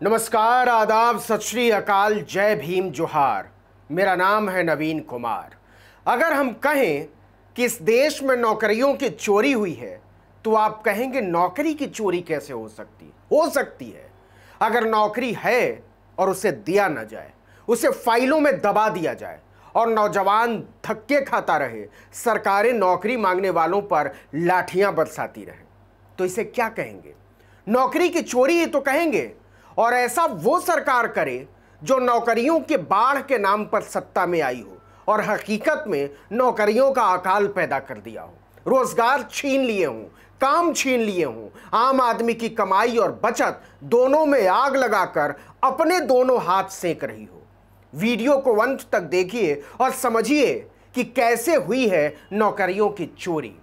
नमस्कार, आदाब, सत श्री अकाल, जय भीम, जोहार। मेरा नाम है नवीन कुमार। अगर हम कहें कि इस देश में नौकरियों की चोरी हुई है तो आप कहेंगे नौकरी की चोरी कैसे हो सकती है? हो सकती है अगर नौकरी है और उसे दिया न जाए, उसे फाइलों में दबा दिया जाए और नौजवान धक्के खाता रहे, सरकारें नौकरी मांगने वालों पर लाठियां बरसाती रहें, तो इसे क्या कहेंगे? नौकरी की चोरी ही तो कहेंगे। और ऐसा वो सरकार करे जो नौकरियों के बाढ़ के नाम पर सत्ता में आई हो और हकीकत में नौकरियों का अकाल पैदा कर दिया हो, रोजगार छीन लिए हों, काम छीन लिए हों, आम आदमी की कमाई और बचत दोनों में आग लगाकर अपने दोनों हाथ सेक रही हो। वीडियो को अंत तक देखिए और समझिए कि कैसे हुई है नौकरियों की चोरी।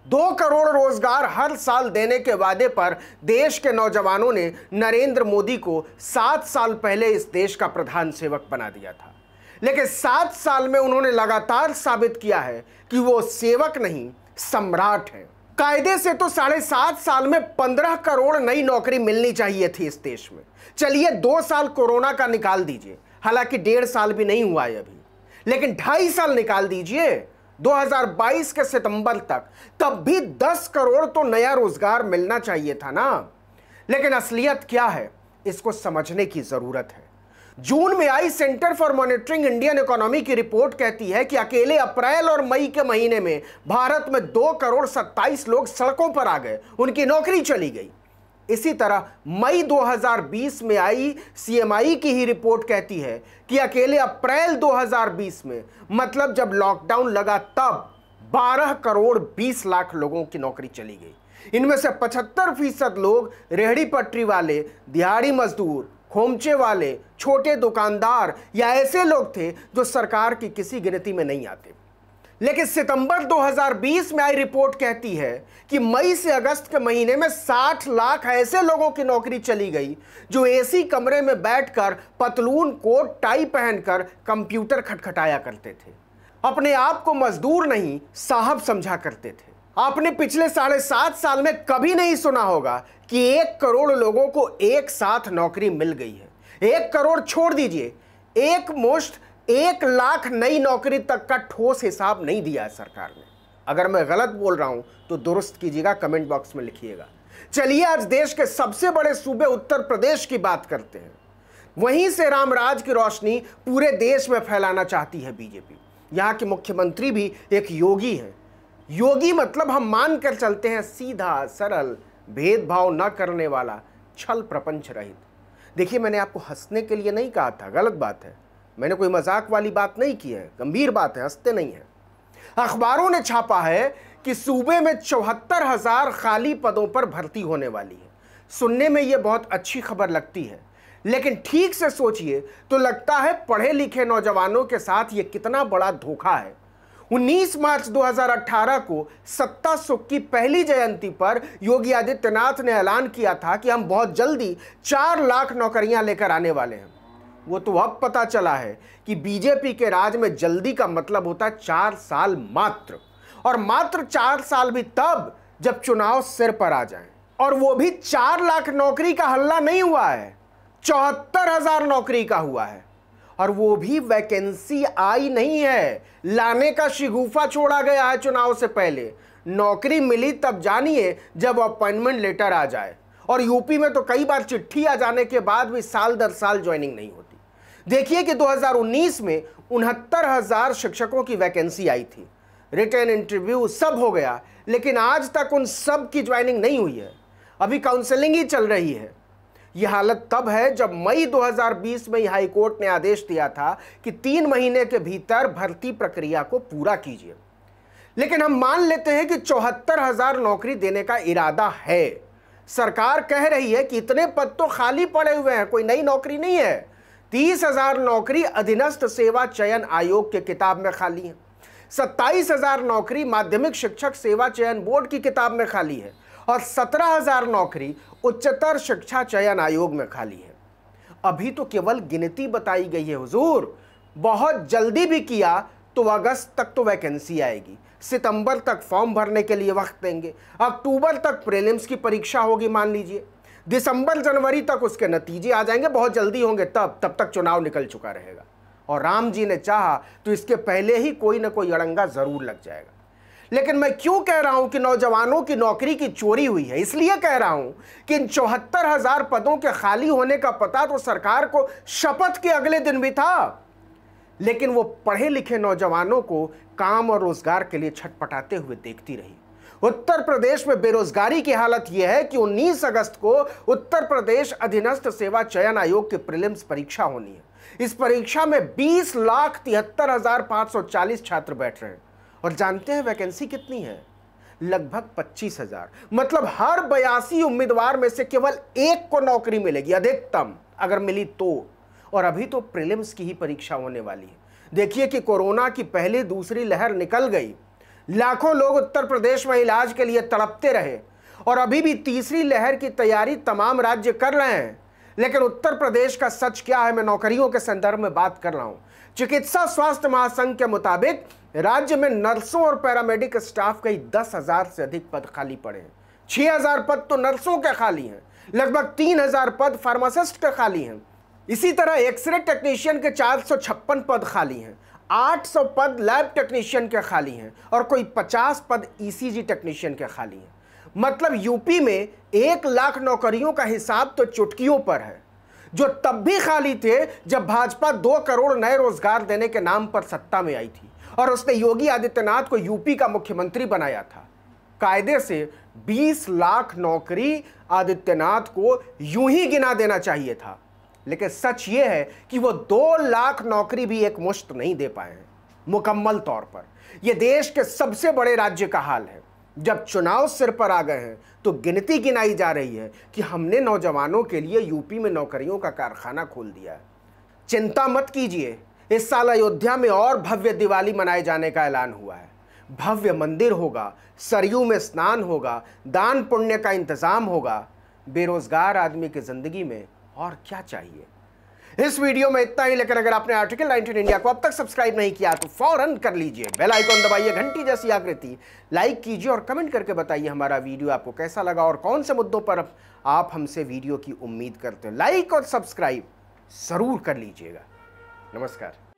2 करोड़ रोजगार हर साल देने के वादे पर देश के नौजवानों ने नरेंद्र मोदी को 7 साल पहले इस देश का प्रधान सेवक बना दिया था, लेकिन 7 साल में उन्होंने लगातार साबित किया है कि वो सेवक नहीं, सम्राट है। कायदे से तो 7.5 साल में 15 करोड़ नई नौकरी मिलनी चाहिए थी इस देश में। चलिए 2 साल कोरोना का निकाल दीजिए, हालांकि 1.5 साल भी नहीं हुआ है अभी, लेकिन 2.5 साल निकाल दीजिए 2022 के सितंबर तक, तब भी 10 करोड़ तो नया रोजगार मिलना चाहिए था ना। लेकिन असलियत क्या है, इसको समझने की जरूरत है। जून में आई centre for monitoring Indian economy की रिपोर्ट कहती है कि अकेले अप्रैल और मई के महीने में भारत में 2 करोड़ 27 लोग सड़कों पर आ गए, उनकी नौकरी चली गई। इसी तरह मई 2020 में आई सीएमआई की ही रिपोर्ट कहती है कि अकेले अप्रैल 2020 में, मतलब जब लॉकडाउन लगा तब 12 करोड़ 20 लाख लोगों की नौकरी चली गई। इनमें से 75% लोग रेहड़ी पटरी वाले, दिहाड़ी मजदूर, खोमचे वाले, छोटे दुकानदार या ऐसे लोग थे जो सरकार की किसी गिनती में नहीं आते। लेकिन सितंबर 2020 में आई रिपोर्ट कहती है कि मई से अगस्त के महीने में 60 लाख ऐसे लोगों की नौकरी चली गई जो एसी कमरे में बैठकर पतलून, कोट, टाई पहनकर कंप्यूटर खटखटाया करते थे। अपने आप को मजदूर नहीं, साहब समझा करते थे। आपने पिछले 7.5 साल में कभी नहीं सुना होगा कि 1 करोड़ लोगों को एक साथ नौकरी मिल गई है। 1 करोड़ छोड़ दीजिए, एक मुश्त 1 लाख नई नौकरी तक का ठोस हिसाब नहीं दिया है सरकार ने। अगर मैं गलत बोल रहा हूं तो दुरुस्त कीजिएगा, कमेंट बॉक्स में लिखिएगा। चलिए आज देश के सबसे बड़े सूबे उत्तर प्रदेश की बात करते हैं। वहीं से रामराज की रोशनी पूरे देश में फैलाना चाहती है बीजेपी। यहां के मुख्यमंत्री भी एक योगी हैं। योगी मतलब हम मान कर चलते हैं सीधा सरल, भेदभाव न करने वाला, छल प्रपंच रहित। देखिए, मैंने आपको हंसने के लिए नहीं कहा था, गलत बात है। मैंने कोई मजाक वाली बात नहीं की है, गंभीर बात है, हंसते नहीं है। अखबारों ने छापा है कि सूबे में 74,000 खाली पदों पर भर्ती होने वाली है। सुनने में यह बहुत अच्छी खबर लगती है, लेकिन ठीक से सोचिए तो लगता है पढ़े लिखे नौजवानों के साथ यह कितना बड़ा धोखा है। 19 मार्च 2018 को सत्ता सुख की पहली जयंती पर योगी आदित्यनाथ ने ऐलान किया था कि हम बहुत जल्दी 4 लाख नौकरियां लेकर आने वाले हैं। वो तो अब पता चला है कि बीजेपी के राज में जल्दी का मतलब होता है 4 साल मात्र, और मात्र 4 साल भी तब जब चुनाव सिर पर आ जाएं। और वो भी 4 लाख नौकरी का हल्ला नहीं हुआ है, 74,000 नौकरी का हुआ है। और वो भी वैकेंसी आई नहीं है, लाने का शिगुफा छोड़ा गया है चुनाव से पहले। नौकरी मिली तब जानिए जब अपॉइंटमेंट लेटर आ जाए। और यूपी में तो कई बार चिट्ठी आ जाने के बाद भी साल दर साल ज्वाइनिंग नहीं होती। देखिए कि 2019 में 69,000 शिक्षकों की वैकेंसी आई थी, रिटन इंटरव्यू सब हो गया, लेकिन आज तक उन सब की ज्वाइनिंग नहीं हुई है। अभी काउंसलिंग ही चल रही है। यह हालत तब है जब मई 2020 में हाईकोर्ट ने आदेश दिया था कि 3 महीने के भीतर भर्ती प्रक्रिया को पूरा कीजिए। लेकिन हम मान लेते हैं कि 74,000 नौकरी देने का इरादा है। सरकार कह रही है कि इतने पद तो खाली पड़े हुए हैं, कोई नई नौकरी नहीं है। 30,000 नौकरी अधीनस्थ सेवा चयन आयोग के किताब में खाली है। 27,000 नौकरी माध्यमिक शिक्षक सेवा चयन बोर्ड की किताब में खाली है और 17,000 नौकरी उच्चतर शिक्षा चयन आयोग में खाली है। अभी तो केवल गिनती बताई गई है हुजूर। बहुत जल्दी भी किया तो अगस्त तक तो वैकेंसी आएगी, सितंबर तक फॉर्म भरने के लिए वक्त देंगे, अक्टूबर तक प्रीलिम्स की परीक्षा होगी मान लीजिए, दिसंबर जनवरी तक उसके नतीजे आ जाएंगे, बहुत जल्दी होंगे, तब तक चुनाव निकल चुका रहेगा। और राम जी ने चाहा तो इसके पहले ही कोई ना कोई अड़ंगा जरूर लग जाएगा। लेकिन मैं क्यों कह रहा हूं कि नौजवानों की नौकरी की चोरी हुई है? इसलिए कह रहा हूं कि इन 74,000 पदों के खाली होने का पता तो सरकार को शपथ के अगले दिन भी था, लेकिन वो पढ़े लिखे नौजवानों को काम और रोजगार के लिए छटपटाते हुए देखती रही। उत्तर प्रदेश में बेरोजगारी की हालत यह है कि 19 अगस्त को उत्तर प्रदेश अधीनस्थ सेवा चयन आयोग की प्रीलिम्स परीक्षा होनी है। इस परीक्षा में 20,73,540 छात्र बैठ रहे हैं। और जानते हैं वैकेंसी कितनी है? लगभग 25,000। मतलब हर 82 उम्मीदवार में से केवल एक को नौकरी मिलेगी अधिकतम, अगर मिली तो। और अभी तो प्रीलिम्स की ही परीक्षा होने वाली है। देखिए कि कोरोना की पहली दूसरी लहर निकल गई, लाखों लोग उत्तर प्रदेश में इलाज के लिए तड़पते रहे, और अभी भी तीसरी लहर की तैयारी तमाम राज्य कर रहे हैं। लेकिन उत्तर प्रदेश का सच क्या है, मैं नौकरियों के संदर्भ में बात कर रहा हूं। चिकित्सा स्वास्थ्य महासंघ के मुताबिक राज्य में नर्सों और पैरामेडिक स्टाफ के 10,000 से अधिक पद खाली पड़े हैं। 6,000 पद तो नर्सों के खाली हैं, लगभग 3,000 पद फार्मासिस्ट के खाली हैं। इसी तरह एक्सरे टेक्नीशियन के 456 पद खाली हैं, 800 पद लैब टेक्नीशियन के खाली हैं, और कोई 50 पद ईसीजी टेक्नीशियन के खाली हैं। मतलब यूपी में 1 लाख नौकरियों का हिसाब तो चुटकियों पर है, जो तब भी खाली थे जब भाजपा 2 करोड़ नए रोजगार देने के नाम पर सत्ता में आई थी और उसने योगी आदित्यनाथ को यूपी का मुख्यमंत्री बनाया था। कायदे से 20 लाख नौकरी आदित्यनाथ को यूं ही गिना देना चाहिए था, लेकिन सच यह है कि वो 2 लाख नौकरी भी एक मुश्त नहीं दे पाए हैं मुकम्मल तौर पर। यह देश के सबसे बड़े राज्य का हाल है। जब चुनाव सिर पर आ गए हैं तो गिनती गिनाई जा रही है कि हमने नौजवानों के लिए यूपी में नौकरियों का कारखाना खोल दिया है। चिंता मत कीजिए, इस साल अयोध्या में और भव्य दिवाली मनाए जाने का ऐलान हुआ है। भव्य मंदिर होगा, सरयू में स्नान होगा, दान पुण्य का इंतजाम होगा। बेरोजगार आदमी की जिंदगी में और क्या चाहिए? इस वीडियो में इतना ही, लेकिन अगर आपने आर्टिकल 19 इंडिया को अब तक सब्सक्राइब नहीं किया तो फौरन कर लीजिए। बेल आइकॉन दबाइए, घंटी जैसी आकृति लाइक कीजिए और कमेंट करके बताइए हमारा वीडियो आपको कैसा लगा और कौन से मुद्दों पर आप हमसे वीडियो की उम्मीद करते हैं। लाइक और सब्सक्राइब जरूर कर लीजिएगा। नमस्कार।